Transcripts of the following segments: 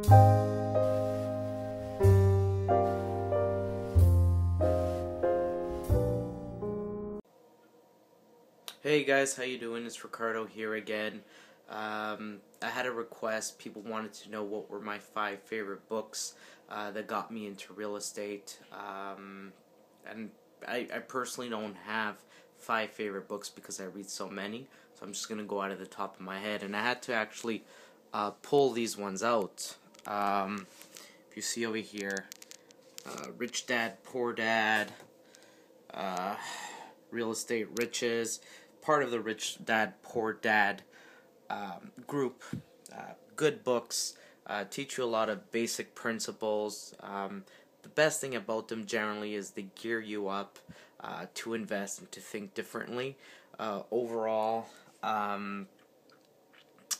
Hey guys, how you doing? It's Ricardo here again. I had a request. People wanted to know what were my 5 favorite books that got me into real estate. And I personally don't have 5 favorite books because I read so many. So I'm just going to go out of the top of my head. And I had to actually pull these ones out. If you see over here, Rich Dad, Poor Dad, Real Estate Riches, part of the Rich Dad, Poor Dad group. Good books, teach you a lot of basic principles. The best thing about them generally is they gear you up to invest and to think differently. Overall,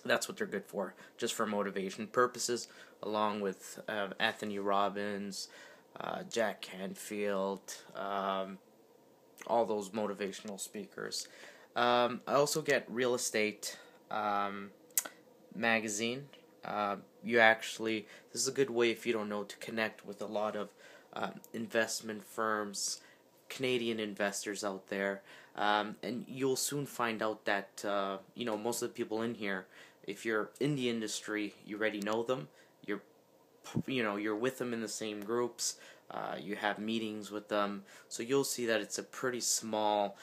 that's what they're good for, just for motivation purposes, along with Anthony Robbins, Jack Canfield, all those motivational speakers. I also get Real Estate magazine. This is a good way, if you don't know, to connect with a lot of investment firms, Canadian investors out there, and you'll soon find out that most of the people in here, if you're in the industry, you already know them. You're with them in the same groups. You have meetings with them, so you'll see that it's a pretty small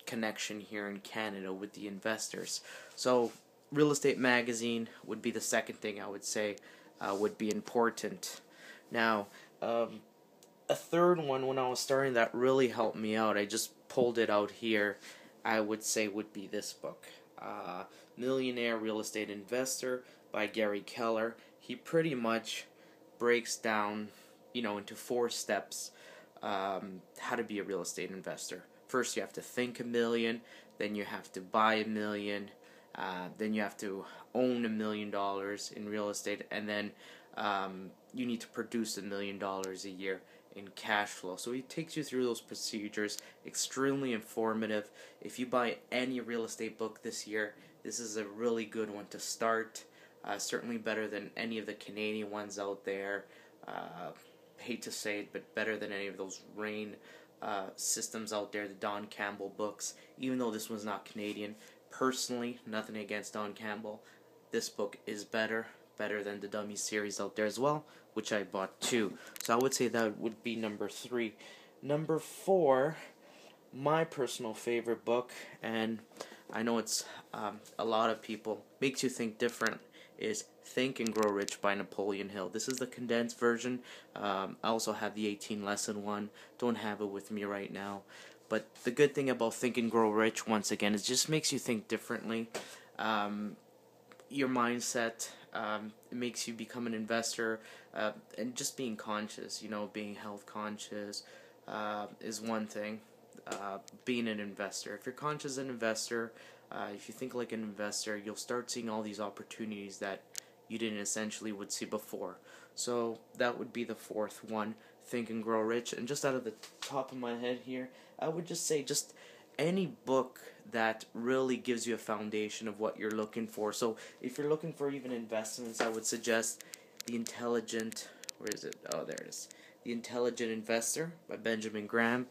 connection here in Canada with the investors. So Real Estate magazine would be the second thing I would say would be important. Now, a third one, when I was starting, that really helped me out, I just pulled it out here, I would say would be this book, Millionaire Real Estate Investor by Gary Keller. He pretty much breaks down, into 4 steps how to be a real estate investor. First, you have to think $1 million, then you have to buy $1 million, then you have to own $1 million in real estate, and then you need to produce $1 million a year in cash flow. So he takes you through those procedures, extremely informative. If you buy any real estate book this year, this is a really good one to start. Certainly better than any of the Canadian ones out there. Hate to say it, but better than any of those REIN systems out there, the Don Campbell books. Even though this one's not Canadian, personally, nothing against Don Campbell, this book is better than the Dummy series out there as well, which I bought too. So I would say that would be number 3. Number 4, my personal favorite book, and I know it's a lot of people, makes you think different, is Think and Grow Rich by Napoleon Hill. This is the condensed version. I also have the 18-lesson one. Don't have it with me right now. But the good thing about Think and Grow Rich, once again, is it just makes you think differently. Your mindset, it makes you become an investor, and just being conscious, being health conscious is one thing. Being an investor. If you're conscious as an investor, if you think like an investor, you'll start seeing all these opportunities that you didn't essentially would see before. So that would be the 4th one, Think and Grow Rich. And just out of the top of my head here, I would just say just any book that really gives you a foundation of what you're looking for. So if you're looking for even investments, I would suggest The Intelligent, where is it? Oh, there it is. The Intelligent Investor by Benjamin Graham.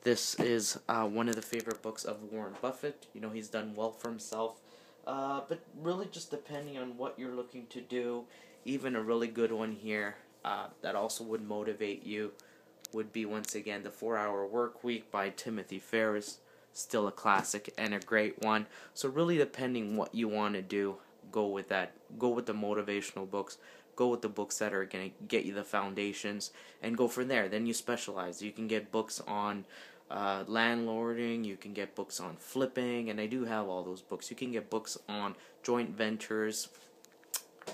This is one of the favorite books of Warren Buffett. He's done well for himself. But really just depending on what you're looking to do, even a really good one here that also would motivate you would be, once again, The 4-Hour Work Week by Timothy Ferriss. Still a classic and a great one. So really depending what you want to do, go with that. Go with the motivational books. Go with the books that are going to get you the foundations, and go from there. Then you specialize. You can get books on landlording, you can get books on flipping, and I do have all those books. You can get books on joint ventures.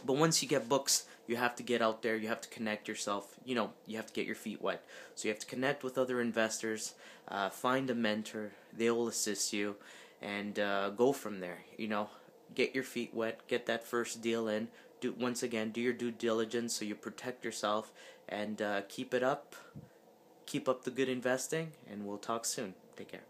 But once you get books, you have to get out there, you have to connect yourself, you have to get your feet wet. So you have to connect with other investors, find a mentor, they will assist you, and go from there, Get your feet wet, get that first deal in. Once again, do your due diligence so you protect yourself, and keep it up. Keep up the good investing, and we'll talk soon. Take care.